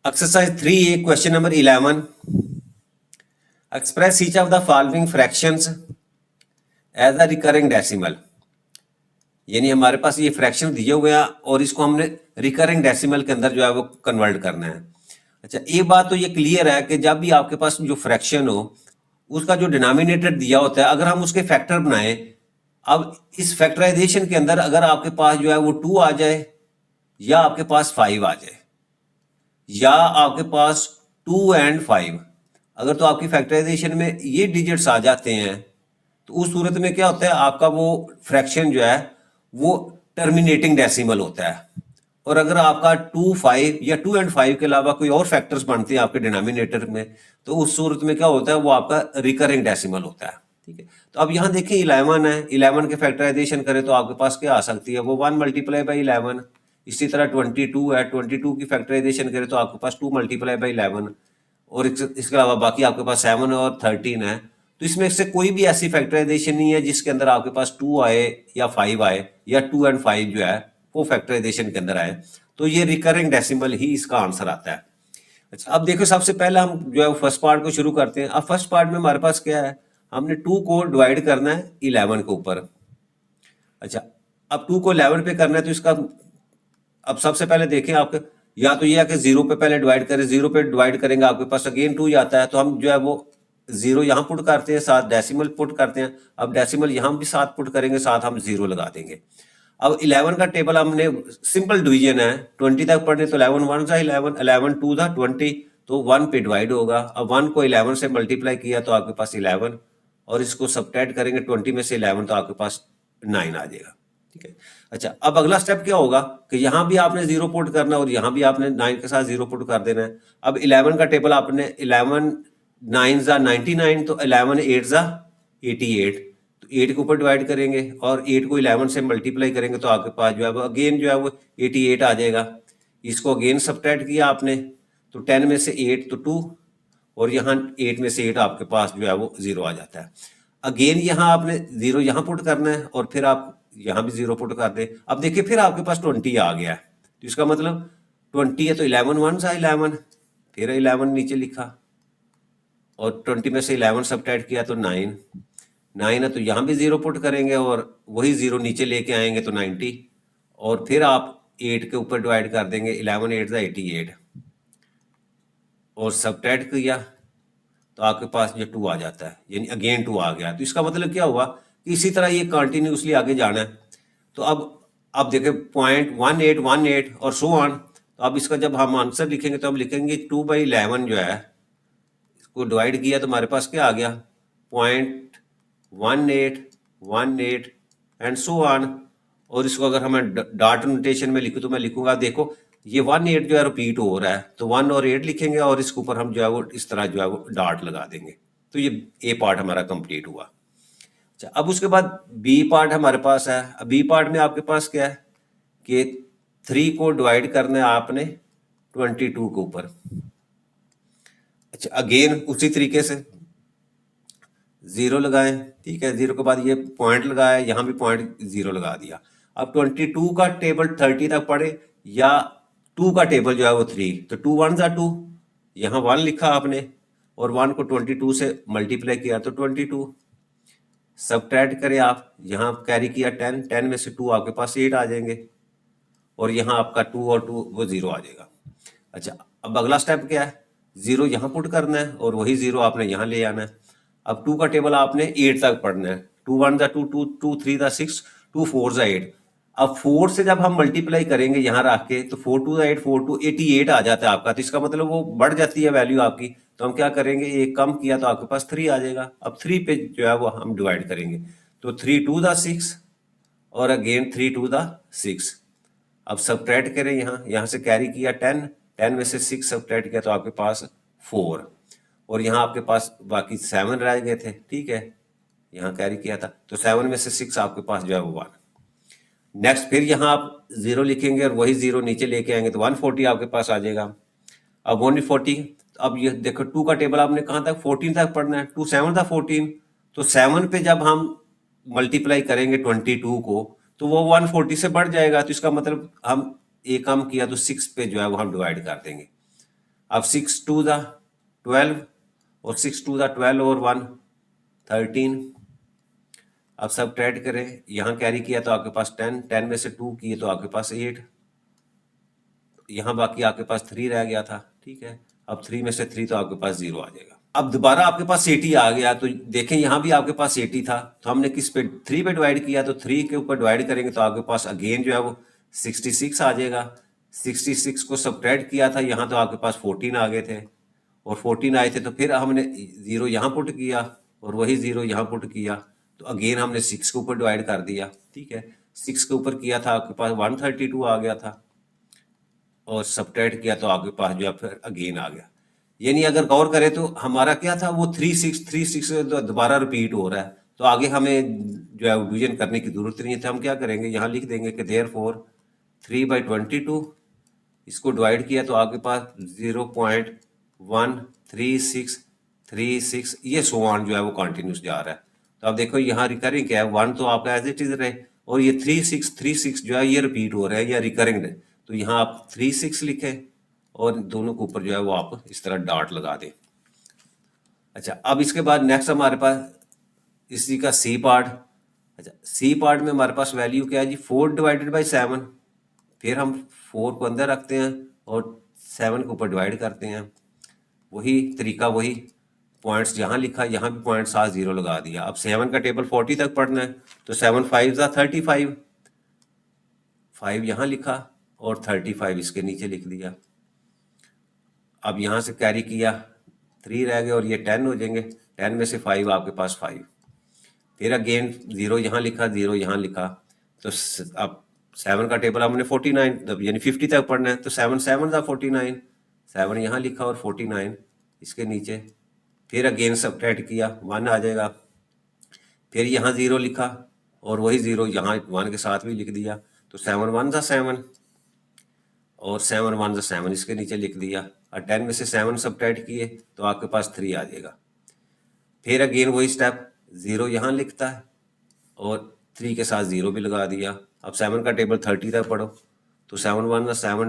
Exercise 3A, question number 11. Express each of the following fractions as a recurring decimal. यानी हमारे पास ये fraction दिए हुए हैं और इसको हमने रिकरिंग डेसिमल के अंदर जो है वो कन्वर्ट करना है। अच्छा, एक बात तो ये क्लियर है कि जब भी आपके पास जो फ्रैक्शन हो उसका जो डिनोमिनेटर दिया होता है, अगर हम उसके फैक्टर बनाए, अब इस फैक्टराइजेशन के अंदर अगर आपके पास जो है वो 2 आ जाए या आपके पास 5 आ जाए या आपके पास 2 एंड 5, अगर तो आपकी फैक्टराइजेशन में ये डिजिट्स आ जाते हैं तो उस सूरत में क्या होता है, आपका वो फ्रैक्शन जो है वो टर्मिनेटिंग डेसिमल होता है। और अगर आपका 2, 5 या 2 एंड 5 के अलावा कोई और फैक्टर्स बनते हैं आपके डिनोमिनेटर में, तो उस सूरत में क्या होता है, वो आपका रिकरिंग डेसिमल होता है। ठीक है, तो अब यहाँ देखिए 11 है, 11 के फैक्टराइजेशन करें तो आपके पास क्या आ सकती है, वो 1 मल्टीप्लाई बाई 11। इसी तरह 22 है, 22 की फैक्टराइजेशन करें तो आपके पास 2 मल्टीप्लाई बाई 11। और इसके अलावा बाकी आपके पास 7 और 13 है। तो इसमें से कोई भी ऐसी फैक्टराइजेशन नहीं है जिसके अंदर आपके पास 2 आए या 5 आए या 2 एंड 5 जो है वो फैक्टराइजेशन के अंदर आए, तो ये रिकरिंग डेसिमल ही इसका आंसर आता है। अच्छा, अब देखो सबसे पहले हम जो है फर्स्ट पार्ट को शुरू करते हैं। अब फर्स्ट पार्ट में हमारे पास क्या है, हमने 2 को डिवाइड करना है 11 के ऊपर। अच्छा, अब 2 को 11 पे करना है तो इसका अब सबसे पहले देखें आपके, या तो ये है कि 0 पे पहले डिवाइड करें, 0 पे डिवाइड करेंगे आपके पास अगेन 2 आता है, तो हम जो है वो 0 यहाँ पुट करते हैं, साथ डेसिमल पुट करते हैं। अब डेसिमल यहाँ भी साथ पुट करेंगे, साथ हम 0 लगा देंगे। अब 11 का टेबल हमने सिंपल डिवीजन है, 20 तक पढ़ने तो 11 1 सा 11, 11 2 था 20, तो 1 पे डिवाइड होगा। अब 1 को 11 से मल्टीप्लाई किया तो आपके पास 11, और इसको सब्ट्रैक्ट करेंगे 20 में से 11 तो आपके पास 9 आ जाएगा। ठीक है, अच्छा अब अगला स्टेप क्या होगा कि यहाँ भी आपने 0 पुट करना और यहाँ भी आपने 9 के साथ 0 पुट कर देना है। अब 11 का टेबल आपने 11 9 जा 99, तो 11 8 जा 88, तो 8 के ऊपर डिवाइड करेंगे और 8 को 11 से मल्टीप्लाई करेंगे तो आपके पास जो है वो अगेन जो है वो 88 आ जाएगा। इसको अगेन सब्ट्रैक्ट किया आपने तो 10 में से 8 तो 2, और यहाँ 8 में से 8 आपके पास जो है वो 0 आ जाता है। अगेन यहाँ आपने 0 यहाँ पुट करना है और फिर आप यहाँ भी 0 पुट कर दे। अब देखिए फिर आपके पास 20 आ गया है, तो इसका मतलब 20 है तो 11 1 सा 11, फिर 11 नीचे लिखा और 20 में से 11 सब्ट्रैक्ट किया तो 9 है, तो यहाँ भी 0 पुट करेंगे और वही 0 नीचे लेके आएंगे तो 90, और फिर आप 8 के ऊपर डिवाइड कर देंगे, 11 8 सा 88 और सब्ट्रैक्ट किया तो आपके पास ये 2 आ जाता है, यानी अगेन 2 आ गया। तो इसका मतलब क्या हुआ कि इसी तरह ये कंटिन्यूसली आगे जाना है। तो अब देखें 0.1818 और सो ऑन। तो अब इसका जब हम आंसर लिखेंगे तो हम लिखेंगे 2/11 जो है इसको डिवाइड किया तो हमारे पास क्या आ गया 0.1818 एंड सो ऑन। और इसको अगर हमें डॉट नोटेशन में लिखूं तो मैं लिखूंगा, देखो ये 1 8 जो है रिपीट हो रहा है तो 1 और 8 लिखेंगे और इसके ऊपर हम जो है वो इस तरह जो है वो डॉट लगा देंगे। तो ये ए पार्ट हमारा कंप्लीट हुआ। अच्छा, अब उसके बाद बी पार्ट हमारे पास है। अब बी पार्ट में आपके पास क्या है कि 3 को डिवाइड करना है आपने 22 के ऊपर। अच्छा, अगेन उसी तरीके से 0 लगाएं, ठीक है, 0 के बाद ये पॉइंट लगाया, यहाँ भी पॉइंट 0 लगा दिया। अब 22 का टेबल 30 तक पढ़े या 2 का टेबल जो है वो 3, तो 2 1 जा 2, यहाँ 1 लिखा आपने और 1 को 22 से मल्टीप्लाई किया तो 22, सब्ट्रैक्ट करें आप, यहाँ कैरी किया 10, 10 में से 2 आपके पास 8 आ जाएंगे और यहाँ आपका 2 और 2 वो 0 आ जाएगा। अच्छा, अब अगला स्टेप क्या है, 0 यहाँ पुट करना है और वही 0 आपने यहाँ ले आना है। अब 2 का टेबल आपने 8 तक पढ़ना है, 2 1 जा 2, 2 3 जा 6, 2 4 जा 8। अब 4 से जब हम मल्टीप्लाई करेंगे यहाँ रख के तो 4 2 8, 4 2 88 आ जाता है आपका, तो इसका मतलब वो बढ़ जाती है वैल्यू आपकी। तो हम क्या करेंगे, एक कम किया तो आपके पास 3 आ जाएगा। अब 3 पे जो है वो हम डिवाइड करेंगे तो 3 2 जा 6 और अगेन 3 2 जा 6। अब सब्ट्रैक्ट करें, यहाँ से कैरी किया 10, 10 में से 6 सब्ट्रैक्ट किया तो आपके पास 4 और यहाँ आपके पास बाकी 7 रह गए थे, ठीक है, यहाँ कैरी किया था तो 7 में से 6 आपके पास जो है वो 1। नेक्स्ट फिर यहाँ आप 0 लिखेंगे और वही 0 नीचे लेके आएंगे तो 140 आपके पास आ जाएगा। अब 140, अब ये देखो 2 का टेबल आपने कहाँ तक 14 तक पढ़ना है, 2 7 था 14, तो 7 पे जब हम मल्टीप्लाई करेंगे 22 को तो वो 140 से बढ़ जाएगा, तो इसका मतलब हम एक कम किया तो 6 पे जो है वो हम डिवाइड कर देंगे। अब 6 2 दा 12 और 6 2 दा 12 और 1 13। अब सब ट्रेड करें, यहाँ कैरी किया तो आपके पास 10, 10 में से 2 किए तो आपके पास 8, यहाँ बाकी आपके पास 3 रह गया था, ठीक है। अब 3 में से 3 तो आपके पास 0 आ जाएगा। अब दोबारा आपके पास 80 आ गया, तो देखें यहाँ भी आपके पास 80 था, तो हमने किस पे 3 पे डिवाइड किया, तो 3 के ऊपर डिवाइड करेंगे तो आपके पास अगेन जो है वो 66 आ जाएगा। 66 को सबट्रैक्ट किया था, यहाँ तो आपके पास 14 आ गए थे, और 14 आए थे तो फिर हमने 0 यहाँ पुट किया और वही 0 यहाँ पुट किया, तो अगेन हमने 6 के ऊपर डिवाइड कर दिया, ठीक है। 6 के ऊपर किया था, आपके पास 132 आ गया था, और सबट्रैक्ट किया तो आपके पास जो है फिर अगेन आ गया। यानी अगर गौर करें तो हमारा क्या था, वो 36 दोबारा रिपीट हो रहा है, तो आगे हमें जो है डिवीजन करने की जरूरत नहीं है। तो हम क्या करेंगे, यहाँ लिख देंगे कि देयरफॉर 3/22, इसको डिवाइड किया तो आपके पास 0.13636, ये सो ऑन जो है वो कंटिन्यूस जा रहा है। तो आप देखो यहाँ रिकरिंग क्या है, 1 तो आपका एज इट इज रहे, और ये 3636 जो है ये रिपीट हो रहा है या रिकरिंग है, तो यहाँ आप 36 लिखें और दोनों के ऊपर जो है वो आप इस तरह डॉट लगा दें। अच्छा, अब इसके बाद नेक्स्ट हमारे पास इसी का सी पार्ट। अच्छा, सी पार्ट में हमारे पास वैल्यू क्या है जी, 4/7। फिर हम 4 को अंदर रखते हैं और 7 के ऊपर डिवाइड करते हैं, वही तरीका, वही पॉइंट्स यहाँ लिखा, यहाँ भी पॉइंट 0 लगा दिया। अब 7 का टेबल 40 तक पढ़ना है, तो 7 5 35, 5 यहाँ लिखा और 35 इसके नीचे लिख दिया। अब यहाँ से कैरी किया, 3 रह गए और ये 10 हो जाएंगे, 10 में से 5 आपके पास 5, फिर अगेन 0 यहाँ लिखा, 0 यहाँ लिखा, तो अब 7 का टेबल हमने 49 यानी 50 तक पढ़ना है, तो 7 7 49, 7 यहाँ लिखा और 49 इसके नीचे, फिर अगेन सबट्रैक्ट किया, 1 आ जाएगा, फिर यहाँ 0 लिखा और वही 0 यहाँ 1 के साथ भी लिख दिया, तो 7 1 7 और 7 1 7 इसके नीचे लिख दिया, और 10 में से 7 सबट्रैक्ट किए तो आपके पास 3 आ जाएगा। फिर अगेन वही स्टेप, 0 यहाँ लिखता है और 3 के साथ 0 भी लगा दिया। अब 7 का टेबल 30 तक पढ़ो, तो 7 1 7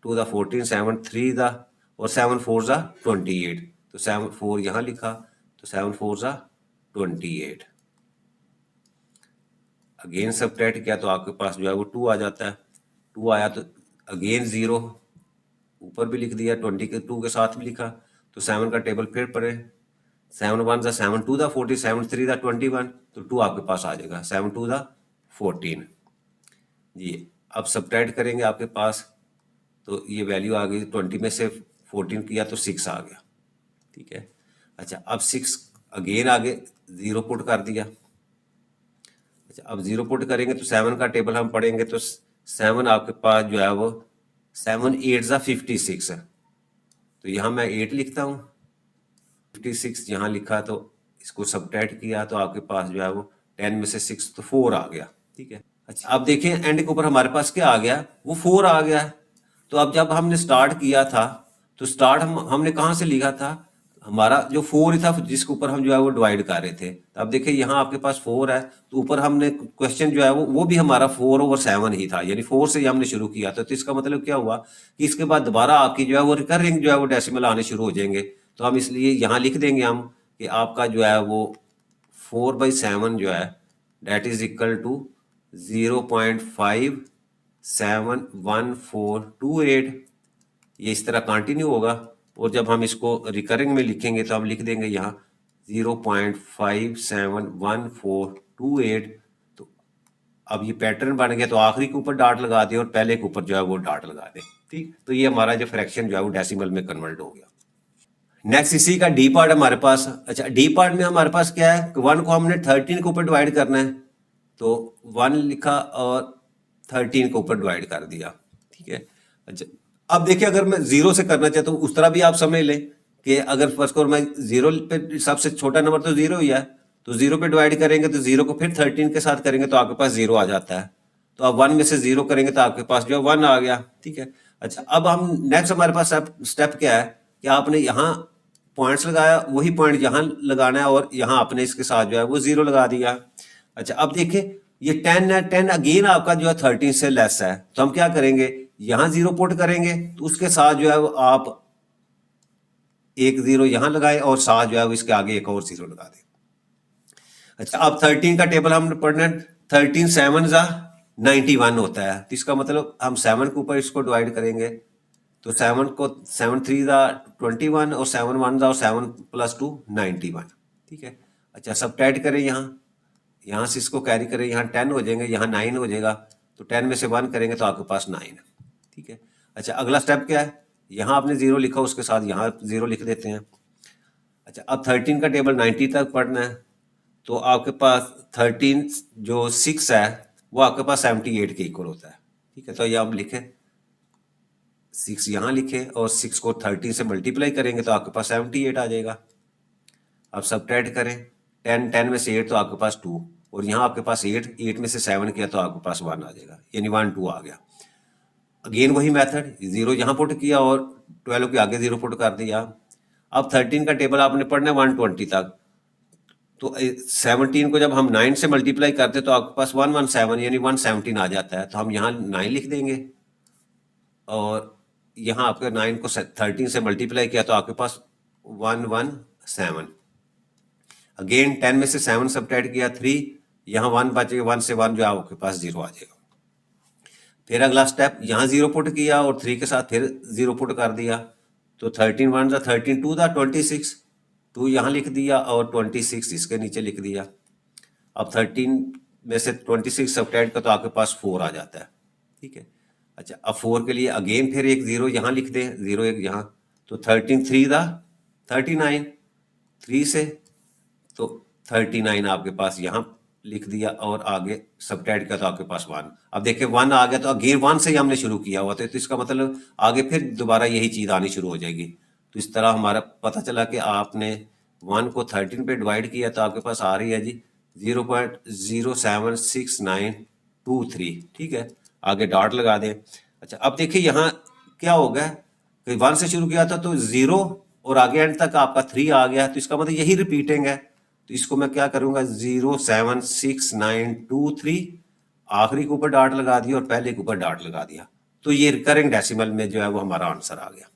2 14, 7 3 और 7 4 28, तो 7 4 यहाँ लिखा, तो 7 4 28, अगेन सबट्रैक्ट किया तो आपके पास जो है वो 2 आ जाता है। 2 आया तो अगेन 0 ऊपर भी लिख दिया, 20 के 2 के साथ भी लिखा, तो 7 का टेबल फिर पढ़े, 7 1 7 2 40, 7 3 21, तो 2 आपके पास आ जाएगा, 7 2 14 जी। अब सबट्रैक्ट करेंगे आपके पास, तो ये वैल्यू आ गई, 20 में से 14 किया तो 6 आ गया, ठीक है। अच्छा, अब 6 अगेन आगे 0 पुट कर दिया। अच्छा, अब 0 पुट करेंगे तो 7 का टेबल हम पढ़ेंगे, तो 7 आपके पास जो है वो 7 8 56 है, तो यहाँ मैं 8 लिखता हूँ, 56 यहाँ लिखा, तो इसको सबट्रैक्ट किया तो आपके पास जो है वो 10 में से 6 तो 4 आ गया, ठीक है। अच्छा, अब देखिए एंड के ऊपर हमारे पास क्या आ गया, वो 4 आ गया है। तो अब जब हमने स्टार्ट किया था, तो स्टार्ट हमने कहाँ से लिखा था, हमारा जो 4 था जिसके ऊपर हम जो है वो डिवाइड कर रहे थे। तो अब देखिए यहाँ आपके पास 4 है, तो ऊपर हमने क्वेश्चन जो है वो भी हमारा 4/7 ही था, यानी 4 से ही हमने शुरू किया था। तो इसका मतलब क्या हुआ कि इसके बाद दोबारा आपकी जो है वो रिकरिंग जो है वो डेसिमल आने शुरू हो जाएंगे। तो हम इसलिए यहाँ लिख देंगे हम कि आपका जो है वो 4/7 जो है डेट इज इक्वल टू 0.571428, ये इस तरह कंटिन्यू होगा। और जब हम इसको रिकरिंग में लिखेंगे तो हम लिख देंगे यहाँ 0.571428। तो अब ये पैटर्न बन गया, तो आखिरी के ऊपर डॉट लगा दें और पहले के ऊपर जो है वो डॉट लगा दें, ठीक। तो ये हमारा जो फ्रैक्शन जो है वो डेसिमल में कन्वर्ट हो गया। नेक्स्ट इसी का डी पार्ट हमारे पास। अच्छा, डी पार्ट में हमारे पास क्या है, 1 को हमने 13 के ऊपर डिवाइड करना है, तो 1 लिखा और 13 के ऊपर डिवाइड कर दिया, ठीक है। अच्छा, अब देखिए अगर मैं 0 से करना चाहता हूँ उस तरह भी आप समझ लें कि अगर फर्स्ट को मैं 0 पे, सबसे छोटा नंबर तो 0 ही है, तो 0 पे डिवाइड करेंगे तो 0 को फिर 13 के साथ करेंगे तो आपके पास 0 आ जाता है। तो अब 1 में से 0 करेंगे तो आपके पास जो है 1 आ गया, ठीक है। अच्छा, अब हम नेक्स्ट हमारे पास स्टेप क्या है कि आपने यहाँ पॉइंट्स लगाया, वही पॉइंट यहाँ लगाना है और यहाँ आपने इसके साथ जो है वो 0 लगा दिया। अच्छा, अब देखिए ये 10 है, 10 अगेन आपका जो है 13 से लेस है, तो हम क्या करेंगे, यहाँ 0 पुट करेंगे तो उसके साथ जो है वो आप एक जीरो यहाँ लगाए और साथ जो है वो इसके आगे एक और जीरो लगा दें। अच्छा, अब 13 का टेबल हमने पढ़ना है। 13 7 जा 91 होता है, तो इसका मतलब हम 7 के ऊपर इसको डिवाइड करेंगे, तो 7 को 7 3 जा 21 और 7 1 जा और 7 + 2 91। ठीक है। अच्छा, सबट्रैक्ट करें, यहाँ से इसको कैरी करें, यहाँ 10 हो जाएंगे, यहाँ 9 हो जाएगा, तो 10 में से 1 करेंगे तो आपके पास 9 है। ठीक है। अच्छा, अगला स्टेप क्या है, यहाँ आपने 0 लिखा, उसके साथ यहाँ 0 लिख देते हैं। अच्छा, अब 13 का टेबल 90 तक पढ़ना है, तो आपके पास 13 जो 6 है वो आपके पास 78 के इक्वल होता है। ठीक है, तो ये आप लिखें, 6 यहाँ लिखें और 6 को 13 से मल्टीप्लाई करेंगे तो आपके पास 78 आ जाएगा। अब सबट्रैक्ट करें, 10 में से 8 तो आपके पास 2, और यहाँ आपके पास 8 में से 7 किया तो आपके पास 1 आ जाएगा, यानी 1 2 आ गया। अगेन वही मेथड, 0 यहाँ पुट किया और 12 के आगे 0 पुट कर दिया। अब 13 का टेबल आपने पढ़ना है 120 तक, तो 17 को जब हम 9 से मल्टीप्लाई करते तो आपके पास 117 यानी 117 आ जाता है, तो हम यहाँ 9 लिख देंगे और यहाँ आपके 9 को 13 से मल्टीप्लाई किया तो आपके पास 117। अगेन 10 में से 7 सबट्रैक्ट किया 3, यहाँ 1 बचेगा, 1 से 1 जो है आपके पास 0 आ जाएगा। फिर अगला स्टेप, यहाँ 0 पुट किया और 3 के साथ फिर 0 पुट कर दिया, तो 13 1 जा 13 2 जा 26, 2 यहाँ लिख दिया और 26 इसके नीचे लिख दिया। अब 13 में से 26 सबट्रैक्ट का तो आपके पास 4 आ जाता है। ठीक है। अच्छा, अब 4 के लिए अगेन फिर एक 0 यहाँ लिख दें, 0 एक यहाँ, तो 13 3 जा 39, 3 से तो 39 आपके पास यहाँ लिख दिया और आगे सबट्रैक्ट किया तो आपके पास 1। अब देखिए 1 आ गया, तो अगेन 1 से ही हमने शुरू किया हुआ था, तो इसका मतलब आगे फिर दोबारा यही चीज़ आनी शुरू हो जाएगी। तो इस तरह हमारा पता चला कि आपने 1 को 13 पे डिवाइड किया तो आपके पास आ रही है जी 0.07692 ठीक है, आगे डॉट लगा दें। अच्छा, अब देखिए यहाँ क्या होगा कि 1 से शुरू किया था तो 0 और आगे एंड तक आपका 3 आ गया, तो इसका मतलब यही रिपीटिंग है। तो इसको मैं क्या करूंगा, 0.76923 आखिरी के ऊपर डॉट लगा दिया और पहले के ऊपर डॉट लगा दिया, तो ये रिकरिंग डेसिमल में जो है वो हमारा आंसर आ गया।